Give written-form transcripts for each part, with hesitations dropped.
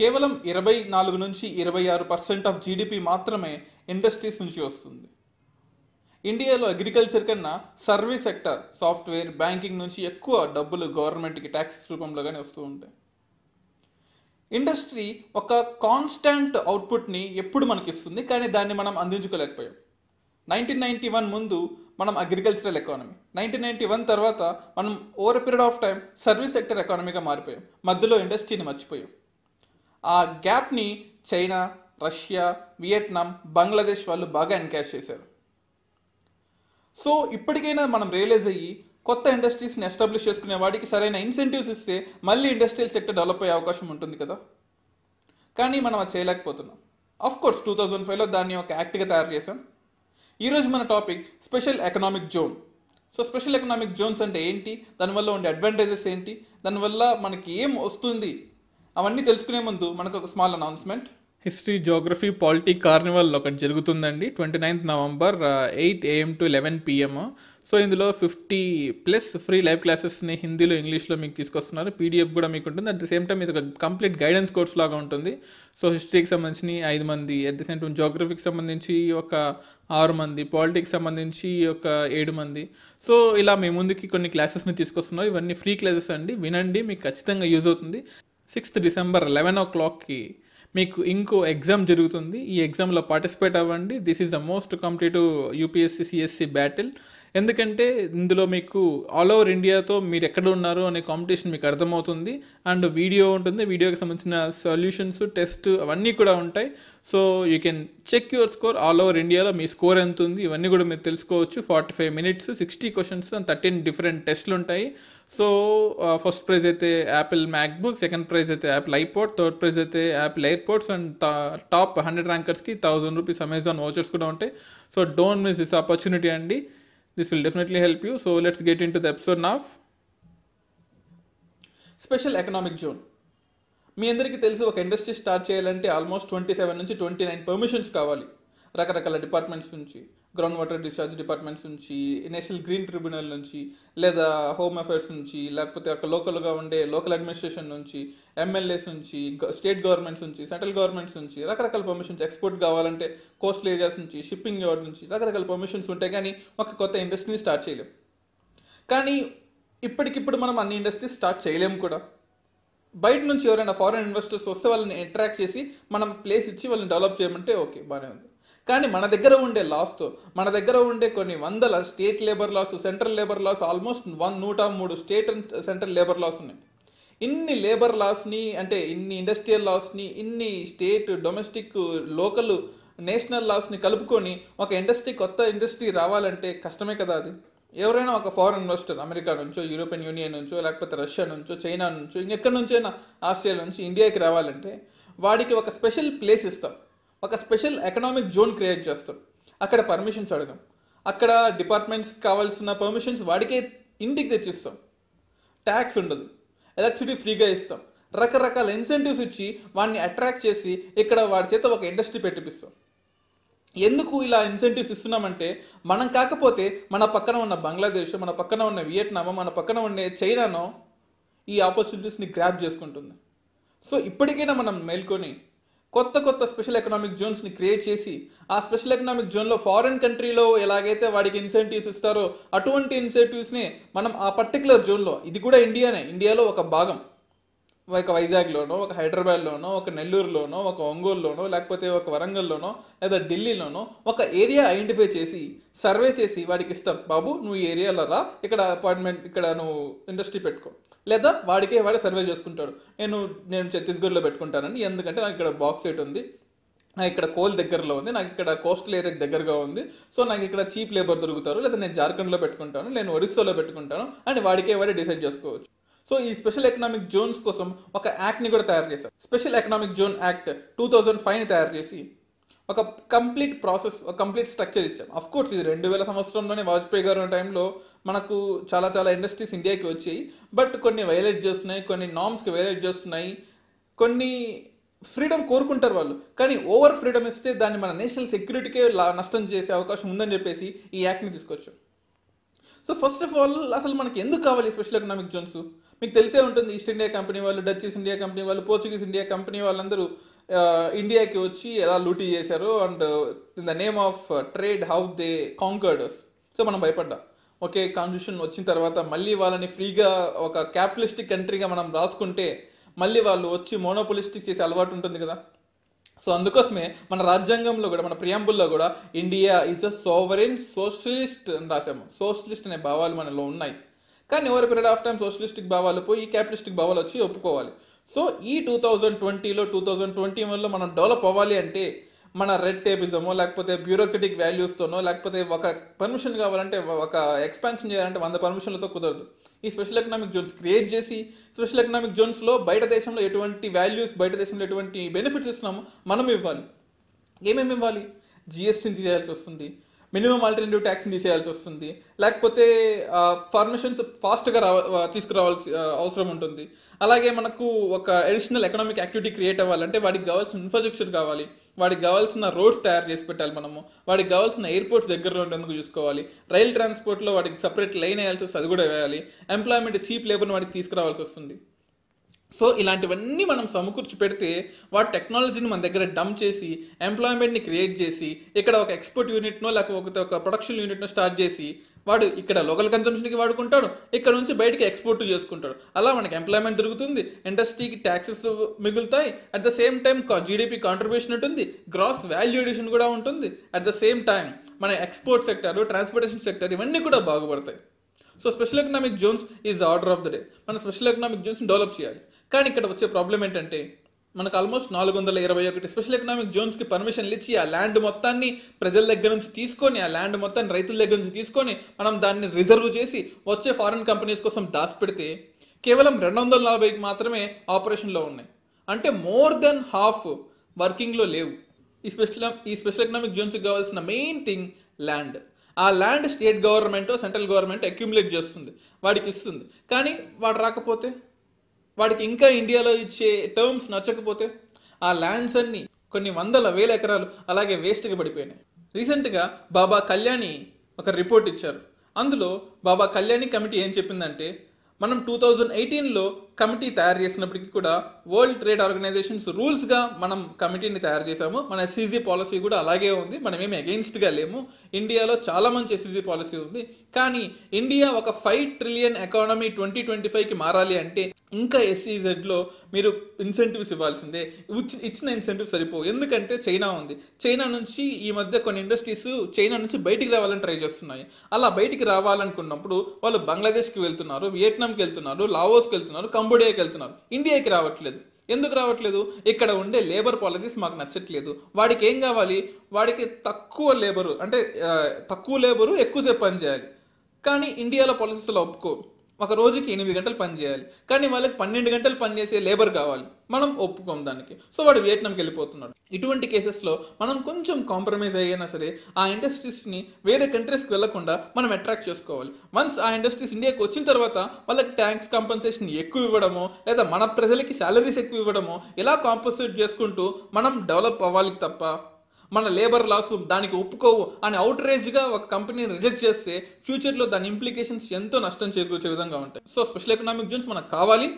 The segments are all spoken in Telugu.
కేవలం 24-26% ఆఫ్ జీడిపి మాత్రమే ఇండస్ట్రీస్ నుంచి వస్తుంది. ఇండియాలో అగ్రికల్చర్ కన్నా సర్వీస్ సెక్టర్, సాఫ్ట్వేర్, బ్యాంకింగ్ నుంచి ఎక్కువ డబ్బులు గవర్నమెంట్కి ట్యాక్సెస్ రూపంలోగానే వస్తూ ఉంటాయి. ఇండస్ట్రీ ఒక కాన్స్టాంట్ అవుట్పుట్ని ఎప్పుడు మనకి ఇస్తుంది, కానీ దాన్ని మనం అందించుకోలేకపోయాం. 1991 ముందు మనం అగ్రికల్చరల్ ఎకానమీ, 1991 తర్వాత మనం over a period of time service sector ఎకానమీగా మారిపోయాం. మధ్యలో ఇండస్ట్రీని మర్చిపోయాం. ఆ గ్యాప్ని చైనా, రష్యా, వియట్నాం, బంగ్లాదేశ్ వాళ్ళు బాగా ఎన్కాష్ చేశారు. సో ఇప్పటికైనా మనం రియలైజ్ అయ్యి కొత్త ఇండస్ట్రీస్ని ఎస్టాబ్లిష్ చేసుకునే వాడికి సరైన ఇన్సెంటివ్స్ ఇస్తే మళ్ళీ ఇండస్ట్రియల్ సెక్టర్ డెవలప్ అయ్యే అవకాశం ఉంటుంది కదా. కానీ మనం అది చేయలేకపోతున్నాం. ఆఫ్ కోర్స్ 2005లో దాన్ని ఒక యాక్ట్గా తయారు చేశాం. ఈరోజు మన topic special economic zone. So special economic Jones అంటే ఏంటి, దానివల్ల ఉండే అడ్వాంటేజెస్ ఏంటి, దానివల్ల మనకి ఏం వస్తుంది, అవన్నీ తెలుసుకునే ముందు మనకు ఒక small announcement. History, geography, polity Carnival ఒకటి జరుగుతుందండి 29th November 8 AM to 11 PM. So ఇందులో 50+ ఫ్రీ లైవ్ క్లాసెస్ని హిందీలో, ఇంగ్లీష్లో మీకు తీసుకొస్తున్నారు. PDF కూడా మీకు ఉంటుంది. అట్ ది సేమ్ టైం ఇది ఒక కంప్లీట్ గైడెన్స్ కోర్స్ లాగా ఉంటుంది. సో హిస్టరీకి సంబంధించి 5 మంది, అట్ ది సేమ్ టైం జోగ్రఫీకి సంబంధించి ఒక 6 మంది, పాలిటిక్స్ సంబంధించి ఒక 7 మంది. సో ఇలా మీ ముందుకి కొన్ని క్లాసెస్ని తీసుకొస్తున్నారు. ఇవన్నీ ఫ్రీ క్లాసెస్ అండి, వినండి, మీకు ఖచ్చితంగా యూజ్ అవుతుంది. 6th December 11 o'clockకి మీకు ఇంకో ఎగ్జామ్ జరుగుతుంది. ఈ ఎగ్జామ్లో పార్టిసిపేట్ అవ్వండి. This is the most competitive UPSC CSC battle. ఎందుకంటే ఇందులో మీకు ఆల్ ఓవర్ ఇండియాతో మీరు ఎక్కడ ఉన్నారు అనే కాంపిటీషన్ మీకు అర్థమవుతుంది. అండ్ వీడియో ఉంటుంది, వీడియోకి సంబంధించిన సొల్యూషన్స్, టెస్ట్ అవన్నీ కూడా ఉంటాయి. So you can check your score. All over ఇండియాలో మీ స్కోర్ ఎంత ఉంది ఇవన్నీ కూడా మీరు తెలుసుకోవచ్చు. 45 minutes, 60 questions, 13 డిఫరెంట్ టెస్ట్లు ఉంటాయి. సో ఫస్ట్ ప్రైజ్ అయితే యాపిల్ మ్యాక్బుక్, సెకండ్ ప్రైజ్ అయితే యాపిల్ ఐపాడ్, థర్డ్ ప్రైజ్ అయితే Apple AirPods, and top 100 ర్యాంకర్స్కి 1000 rupees Amazon vouchers కూడా ఉంటాయి. So don't miss this opportunity అండి. This will definitely help you. So let's get into the episode now. Special economic zone. మీ అందరికీ తెలుసు, ఒక ఇండస్ట్రీ స్టార్ట్ చేయాలంటే ఆల్మోస్ట్ 27 నుంచి 29 పర్మిషన్స్ కావాలి. రకరకాల డిపార్ట్మెంట్స్ నుంచి, గ్రౌండ్ వాటర్ డిశ్చార్జ్ డిపార్ట్మెంట్స్ నుంచి, నేషనల్ గ్రీన్ ట్రిబ్యునల్ నుంచి, లేదా హోమ్ అఫైర్స్ నుంచి, లేకపోతే అక్కడ లోకల్గా ఉండే లోకల్ అడ్మినిస్ట్రేషన్ నుంచి, MLAs నుంచి, స్టేట్ గవర్నమెంట్స్ నుంచి, సెంట్రల్ గవర్నమెంట్స్ నుంచి రకరకాల పర్మిషన్స్. ఎక్స్పోర్ట్ కావాలంటే కోస్టల్ ఏరియాస్ నుంచి, షిప్పింగ్ యార్డ్ నుంచి రకరకాల పర్మిషన్స్ ఉంటాయి. కానీ ఒక కొత్త ఇండస్ట్రీని స్టార్ట్ చేయలేం. కానీ ఇప్పటికిప్పుడు మనం అన్ని ఇండస్ట్రీస్ స్టార్ట్ చేయలేము కూడా. బయట నుంచి ఎవరైనా ఫారెన్ ఇన్వెస్టర్స్ వస్తే వాళ్ళని అట్రాక్ట్ చేసి మనం ప్లేస్ ఇచ్చి వాళ్ళని డెవలప్ చేయమంటే ఓకే, బాగానే ఉంది. కానీ మన దగ్గర ఉండే లాస్తో, మన దగ్గర ఉండే కొన్ని వందల state labour laws, central labour laws, almost 103 state and central labour laws ఉన్నాయి. ఇన్ని లేబర్ లాస్ని, అంటే ఇన్ని ఇండస్ట్రియల్ లాస్ని, ఇన్ని స్టేట్, డొమెస్టిక్, లోకల్, నేషనల్ లాస్ని కలుపుకొని ఒక ఇండస్ట్రీ, కొత్త ఇండస్ట్రీ రావాలంటే కష్టమే కదా అది. ఎవరైనా ఒక ఫారెన్ ఇన్వెస్టర్ అమెరికా నుంచో, యూరోపియన్ యూనియన్ నుంచో, లేకపోతే రష్యా నుంచో, చైనా నుంచో, ఇంకెక్కడి నుంచైనా, ఆస్ట్రేలియా నుంచి ఇండియాకి రావాలంటే వాడికి ఒక స్పెషల్ ప్లేస్ ఇస్తాం, ఒక స్పెషల్ ఎకనామిక్ జోన్ క్రియేట్ చేస్తాం. అక్కడ పర్మిషన్స్ అడగం, అక్కడ డిపార్ట్మెంట్స్కి కావాల్సిన పర్మిషన్స్ వాడికే ఇంటికి తెచ్చిస్తాం. ట్యాక్స్ ఉండదు, ఎలక్ట్రిసిటీ ఫ్రీగా ఇస్తాం, రకరకాల ఇన్సెంటివ్స్ ఇచ్చి వాడిని అట్రాక్ట్ చేసి ఇక్కడ వాడి చేత ఒక ఇండస్ట్రీ పెట్టిపిస్తాం. ఎందుకు ఇలా ఇన్సెంటివ్స్ ఇస్తున్నామంటే, మనం కాకపోతే మన పక్కన ఉన్న బంగ్లాదేశ్, మన పక్కన ఉన్న వియట్నామో, మన పక్కన ఉన్న చైనానో ఈ ఆపర్చునిటీస్ని గ్రాప్ చేసుకుంటుంది. సో ఇప్పటికైనా మనం మేల్కొని కొత్త కొత్త స్పెషల్ ఎకనామిక్ జోన్స్ని క్రియేట్ చేసి, ఆ స్పెషల్ ఎకనామిక్ జోన్లో ఫారెన్ కంట్రీలో ఎలాగైతే వాడికి ఇన్సెంటివ్స్ ఇస్తారో అటువంటి ఇన్సెంటివ్స్ని మనం ఆ పర్టికులర్ జోన్లో, ఇది కూడా ఇండియాలో ఒక భాగం, ఒక వైజాగ్లోనో, ఒక హైదరాబాద్లోనో, ఒక నెల్లూరులోనో, ఒక ఒంగోలులోనో, లేకపోతే ఒక వరంగల్లోనో, లేదా ఢిల్లీలోనో ఒక ఏరియా ఐడెంటిఫై చేసి సర్వే చేసి వాడికి ఇస్తాం. బాబు నువ్వు ఈ ఏరియాలో రా, ఇక్కడ అపార్ట్మెంట్, ఇక్కడ నువ్వు ఇండస్ట్రీ పెట్టుకో. లేదా వాడికే వాడే సర్వే చేసుకుంటాడు, నేను ఛత్తీస్గఢ్లో పెట్టుకుంటానండి, ఎందుకంటే నాకు ఇక్కడ బాక్సైట్ ఉంది, నాకు ఇక్కడ కోల్ దగ్గరలో ఉంది, నాకు ఇక్కడ కోస్టల్ ఏరియాకి దగ్గరగా ఉంది, సో నాకు ఇక్కడ చీప్ లేబర్ దొరుకుతారు, లేదా నేను జార్ఖండ్లో పెట్టుకుంటాను, నేను ఒరిస్సాలో పెట్టుకుంటాను అని వాడికే వాడే డిసైడ్ చేసుకోవచ్చు. సో ఈ స్పెషల్ ఎకనామిక్ జోన్స్ కోసం ఒక యాక్ట్ని కూడా తయారు చేశారు. స్పెషల్ ఎకనామిక్ జోన్ యాక్ట్ 2005ని తయారు చేసి ఒక కంప్లీట్ ప్రాసెస్, ఒక కంప్లీట్ స్ట్రక్చర్ ఇచ్చాం. అఫ్ కోర్స్ ఇది 2000 సంవత్సరంలోనే వాజ్పేయి గారు టైంలో మనకు చాలా ఇండస్ట్రీస్ ఇండియాకి వచ్చాయి. బట్ కొన్ని వైలేట్ చేస్తున్నాయి, కొన్ని నామ్స్కి వైలేట్ చేస్తున్నాయి, కొన్ని ఫ్రీడమ్ కోరుకుంటారు వాళ్ళు. కానీ ఓవర్ ఫ్రీడమ్ ఇస్తే దాన్ని మన నేషనల్ సెక్యూరిటీకే నష్టం చేసే అవకాశం ఉందని చెప్పేసి ఈ యాక్ట్ని తీసుకొచ్చాం. సో ఫస్ట్ ఆఫ్ ఆల్ అసలు మనకి ఎందుకు కావాలి స్పెషల్ ఎకనామిక్ జోన్స్? మీకు తెలిసే ఉంటుంది, ఈస్ట్ ఇండియా కంపెనీ వాళ్ళు, డచ్ ఈస్ట్ ఇండియా కంపెనీ వాళ్ళు, పోర్చుగీస్ ఇండియా కంపెనీ వాళ్ళందరూ ఇండియాకి వచ్చి ఎలా లూటీ చేశారు and in the name of trade how they conquerors. So మనం భయపడ్డా, ఓకే కాన్స్టిట్యూషన్ వచ్చిన తర్వాత మళ్ళీ వాళ్ళని ఫ్రీగా ఒక క్యాపిటలిస్టిక్ కంట్రీగా మనం రాసుకుంటే మళ్ళీ వాళ్ళు వచ్చి మోనోపోలిస్టిక్ చేసే అలవాటు ఉంటుంది కదా. సో అందుకోసమే మన రాజ్యాంగంలో కూడా, మన ప్రియాంబుల్లో కూడా India is a sovereign socialist అని రాసాము. సోషలిస్ట్ అనే భావాలు మనలో ఉన్నాయి. కానీ over period of time socialistic భావాలు పోయి క్యాపిటలిస్టిక్ భావాలు వచ్చి ఒప్పుకోవాలి. సో ఈ 2020లో 2021లో మనం డెవలప్ అవ్వాలి అంటే మన రెడ్ టేపిజమో లేకపోతే బ్యూరోక్రటిక్ వాల్యూస్తోనో లేకపోతే ఒక పర్మిషన్ కావాలంటే, ఒక ఎక్స్పాన్షన్ చేయాలంటే 100 పర్మిషన్లతో కుదరదు. ఈ స్పెషల్ ఎకనామిక్ జోన్స్ క్రియేట్ చేసి స్పెషల్ ఎకనామిక్ జోన్స్లో బయట దేశంలో ఎటువంటి వాల్యూస్, బయట దేశంలో ఎటువంటి బెనిఫిట్స్ ఇస్తున్నామో మనం ఇవ్వాలి. ఏమేమి ఇవ్వాలి? జిఎస్టీని తీసేయాల్సి వస్తుంది, మినిమం ఆల్టర్నేటివ్ ట్యాక్స్ని తీసేయాల్సి వస్తుంది, లేకపోతే పర్మిషన్స్ ఫాస్ట్గా తీసుకురావాల్సి అవసరం ఉంటుంది. అలాగే మనకు ఒక అడిషనల్ ఎకనామిక్ యాక్టివిటీ క్రియేట్ అవ్వాలంటే వాడికి కావాల్సిన ఇన్ఫ్రాస్ట్రక్చర్ కావాలి, వాడికి కావాల్సిన రోడ్స్ తయారు చేసి పెట్టాలి, వాడికి కావాల్సిన ఎయిర్పోర్ట్స్ దగ్గరలో ఉండేందుకు చూసుకోవాలి, రైల్ ట్రాన్స్పోర్ట్లో వాడికి సపరేట్ లైన్ వేయాల్సి వస్తుంది, అది కూడా వేయాలి, ఎంప్లాయ్మెంట్ చీప్ లేబర్ని వాడికి తీసుకురావాల్సి వస్తుంది. సో ఇలాంటివన్నీ మనం సమకూర్చి పెడితే వాటి టెక్నాలజీని మన దగ్గర డంప్ చేసి ఎంప్లాయ్మెంట్ని క్రియేట్ చేసి ఇక్కడ ఒక ఎక్స్పోర్ట్ యూనిట్నో లేకపోతే ఒక ప్రొడక్షన్ యూనిట్నో స్టార్ట్ చేసి వాడు ఇక్కడ లోకల్ కన్సంప్షన్కి వాడుకుంటాడు, ఇక్కడ నుంచి బయటికి ఎక్స్పోర్ట్ చేసుకుంటాడు. అలా మనకి ఎంప్లాయ్మెంట్ దొరుకుతుంది, ఇండస్ట్రీకి ట్యాక్సెస్ మిగులుతాయి, at the same time GDP contribution ఉంటుంది, గ్రాస్ వాల్యూ ఎడిషన్ కూడా ఉంటుంది, అట్ ద సేమ్ టైం మన ఎక్స్పోర్ట్ సెక్టర్, ట్రాన్స్పోర్టేషన్ సెక్టర్ ఇవన్నీ కూడా బాగుపడతాయి. So special economic zones is order of the day. మనం స్పెషల్ ఎకనామిక్ జోన్స్ డెవలప్ చేయాలి. కానీ ఇక్కడ వచ్చే ప్రాబ్లం ఏంటంటే మనకు ఆల్మోస్ట్ 421 స్పెషల్ ఎకనామిక్ జోన్స్కి పర్మిషన్లు ఇచ్చి ఆ ల్యాండ్ మొత్తాన్ని ప్రజల దగ్గర నుంచి తీసుకొని, ఆ ల్యాండ్ మొత్తాన్ని రైతుల దగ్గర నుంచి తీసుకొని మనం దాన్ని రిజర్వ్ చేసి వచ్చే ఫారిన్ కంపెనీస్ కోసం దాచిపెడితే కేవలం 240కి మాత్రమే ఆపరేషన్లో ఉన్నాయి. అంటే మోర్ దెన్ హాఫ్ వర్కింగ్లో లేవు. ఈ స్పెషల్ ఎకనామిక్ జోన్స్కి కావాల్సిన మెయిన్ థింగ్ ల్యాండ్. ఆ land state government, central government accumulate చేస్తుంది, వాడికి ఇస్తుంది. కానీ వాడు రాకపోతే, వాడికి ఇంకా ఇండియాలో ఇచ్చే టర్మ్స్ నచ్చకపోతే ఆ ల్యాండ్స్ అన్నీ కొన్ని 100,000 ఎకరాలు అలాగే వేస్ట్గా పడిపోయినాయి. రీసెంట్గా బాబా కళ్యాణి ఒక రిపోర్ట్ ఇచ్చారు. అందులో బాబా కళ్యాణి కమిటీ ఏం చెప్పిందంటే, మనం 2018లో కమిటీ తయారు చేసినప్పటికీ కూడా వరల్డ్ ట్రేడ్ ఆర్గనైజేషన్స్ రూల్స్గా మనం కమిటీని తయారు చేసాము. మన ఎస్సీజీ పాలసీ కూడా అలాగే ఉంది, మనం ఏమి అగెయిన్స్ట్గా లేము. ఇండియాలో చాలా మంచి ఎస్సీజీ పాలసీ ఉంది. కానీ ఇండియా ఒక 5 ట్రిలియన్ ఎకానమీ 2025కి మారాలి అంటే ఇంకా ఎస్సీజెడ్లో మీరు ఇన్సెంటివ్స్ ఇవ్వాల్సిందే. ఇచ్చిన ఇన్సెంటివ్ సరిపోవు, ఎందుకంటే చైనా ఉంది. చైనా నుంచి ఈ మధ్య కొన్ని ఇండస్ట్రీస్ చైనా నుంచి బయటికి రావాలని ట్రై చేస్తున్నాయి. అలా బయటికి రావాలనుకున్నప్పుడు వాళ్ళు బంగ్లాదేశ్కి వెళ్తున్నారు, వియట్నాంకి వెళ్తున్నారు, లావోస్కి వెళ్తున్నారు, కంబోడియాకి వెళ్తున్నారు, ఇండియాకి రావట్లేదు. ఎందుకు రావట్లేదు? ఇక్కడ ఉండే లేబర్ పాలసీస్ మాకు నచ్చట్లేదు. వాడికి ఏం కావాలి? వాడికి తక్కువ లేబరు, అంటే తక్కువ లేబరు ఎక్కువసేపు పని చేయాలి. కానీ ఇండియాలో పాలసీస్లో ఒప్పుకో, ఒక రోజుకి 8 గంటలు పని చేయాలి. కానీ వాళ్ళకి 12 గంటలు పని చేసే లేబర్ కావాలి, మనం ఒప్పుకోం దానికి. సో వాడు వియట్నాంకి వెళ్ళిపోతున్నాడు. ఇటువంటి కేసెస్లో మనం కొంచెం కాంప్రమైజ్ అయ్యినా సరే ఆ ఇండస్ట్రీస్ని వేరే కంట్రీస్కి వెళ్లకుండా మనం అట్రాక్ట్ చేసుకోవాలి. వన్స్ ఆ ఇండస్ట్రీస్ ఇండియాకి వచ్చిన తర్వాత వాళ్ళకి ట్యాక్స్ కాంపన్సేషన్ ఎక్కువ ఇవ్వడమో లేదా మన ప్రజలకి శాలరీస్ ఎక్కువ ఇవ్వడమో ఇలా కాంపన్సేట్ చేసుకుంటూ మనం డెవలప్ అవ్వాలి తప్ప మన లేబర్ లాస్ దానికి ఒప్పుకోవు అని అవుట్రేజ్గా ఒక కంపెనీని రిజెక్ట్ చేస్తే ఫ్యూచర్లో దాని ఇంప్లికేషన్స్ ఎంతో నష్టం చేకూర్చే విధంగా ఉంటాయి. సో స్పెషల్ ఎకనామిక్ జోన్స్ మనకు కావాలి,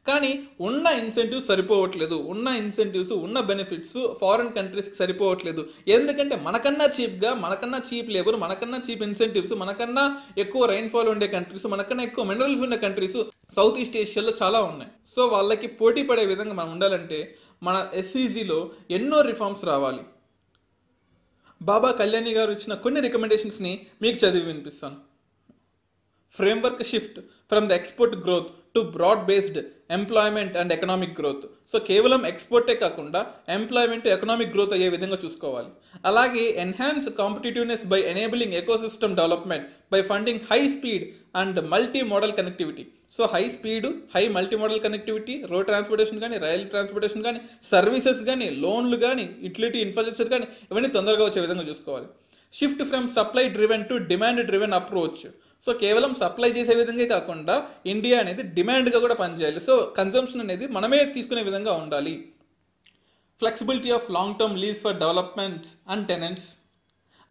కానీ ఉన్న ఇన్సెంటివ్స్ సరిపోవట్లేదు. ఉన్న ఇన్సెంటివ్స్, ఉన్న బెనిఫిట్స్ ఫారిన్ కంట్రీస్కి సరిపోవట్లేదు. ఎందుకంటే మనకన్నా చీప్గా, మనకన్నా చీప్ లేబర్, మనకన్నా చీప్ ఇన్సెంటివ్స్, మనకన్నా ఎక్కువ రైన్ఫాల్ ఉండే కంట్రీస్, మనకన్నా ఎక్కువ మినరల్స్ ఉండే కంట్రీస్ సౌత్ ఈస్ట్ ఏషియాలో చాలా ఉన్నాయి. సో వాళ్ళకి పోటీ పడే విధంగా మనం ఉండాలంటే మన ఎస్సీజీలో ఎన్నో రిఫార్మ్స్ రావాలి. బాబా కళ్యాణి గారు ఇచ్చిన కొన్ని రికమెండేషన్స్ని మీకు చదివి వినిపిస్తాను. Framework shift from the export growth to broad based employment and economic growth. So కేవలం ఎక్స్పోర్టే కాకుండా ఎంప్లాయ్మెంట్, ఎకనామిక్ గ్రోత్ అయ్యే విధంగా చూసుకోవాలి. అలాగే enhance competitiveness by enabling ecosystem development by funding high speed and multi modal connectivity. So high speed, high multi modal connectivity, road transportation కానీ, రైల్ ట్రాన్స్పోర్టేషన్ కానీ, సర్వీసెస్ కానీ, లోన్లు కానీ, యూటిలిటీ ఇన్ఫ్రాస్ట్రక్చర్ కానీ ఇవన్నీ తొందరగా వచ్చే విధంగా చూసుకోవాలి. Shift from supply driven to demand driven approach. So కేవలం సప్లై చేసే విధంగా కాకుండా ఇండియా అనేది డిమాండ్గా కూడా పనిచేయాలి. సో కన్జంప్షన్ అనేది మనమే తీసుకునే విధంగా ఉండాలి. Flexibility of long term lease for developments and tenants.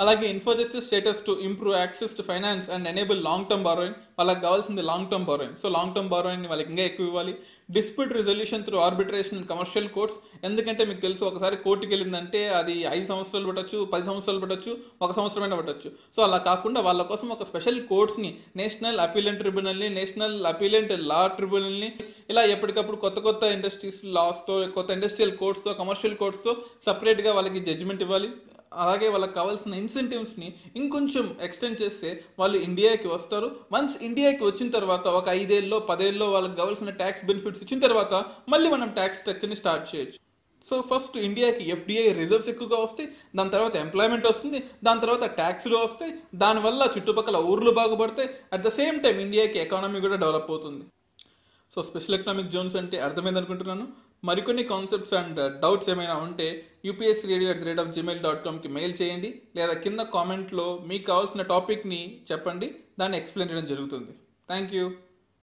అలాగే infrastructure status to improve access to finance and enable long term borrowing. వాళ్ళకి కావాల్సింది long term borrowing. So long term borrowing వాళ్ళకి ఇంకా ఎక్కువ ఇవ్వాలి. Dispute resolution through arbitration and commercial courts. ఎందుకంటే మీకు తెలుసు ఒకసారి కోర్టుకి వెళ్ళిందంటే అది 5 సంవత్సరాలు పట్టచ్చు, 10 సంవత్సరాలు పట్టచ్చు, 1 సంవత్సరమైనా పట్టచ్చు. సో అలా కాకుండా వాళ్ళ కోసం ఒక special కోర్ట్స్ని, national appellant ట్రిబ్యునల్ని, national appellant లా ట్రిబ్యునల్ని, ఇలా ఎప్పటికప్పుడు కొత్త కొత్త ఇండస్ట్రీస్ లాస్తో, కొత్త ఇండస్ట్రియల్ కోర్ట్స్తో, కమర్షియల్ కోర్ట్స్తో సపరేట్గా వాళ్ళకి జడ్జిమెంట్ ఇవ్వాలి. అలాగే వాళ్ళకి కావాల్సిన ఇన్సెంటివ్స్ని ఇంకొంచెం ఎక్స్టెండ్ చేస్తే వాళ్ళు ఇండియాకి వస్తారు. వన్స్ ఇండియాకి వచ్చిన తర్వాత ఒక 5 ఏళ్ళలో 10 ఏళ్ళలో వాళ్ళకి కావాల్సిన ట్యాక్స్ బెనిఫిట్స్ ఇచ్చిన తర్వాత మళ్ళీ మనం ట్యాక్స్ స్ట్రక్చర్ని స్టార్ట్ చేయొచ్చు. సో ఫస్ట్ ఇండియాకి ఎఫ్డిఐ రిజర్వ్స్ ఎక్కువగా వస్తాయి, దాని తర్వాత ఎంప్లాయ్మెంట్ వస్తుంది, దాని తర్వాత ట్యాక్స్లు వస్తాయి, దానివల్ల చుట్టుపక్కల ఊర్లు బాగుపడతాయి. అట్ ద సేమ్ టైం ఇండియాకి ఎకానమీ కూడా డెవలప్ అవుతుంది. సో స్పెషల్ ఎకనామిక్ జోన్స్ అంటే అర్థమైంది అనుకుంటున్నాను. మరికొన్ని కాన్సెప్ట్స్ అండ్ డౌట్స్ ఏమైనా ఉంటే upsradio@gmail.comకి మెయిల్ చేయండి, లేదా కింద కామెంట్లో మీకు కావాల్సిన టాపిక్ని చెప్పండి, దాన్ని ఎక్స్ప్లెయిన్ చేయడం జరుగుతుంది. Thank you.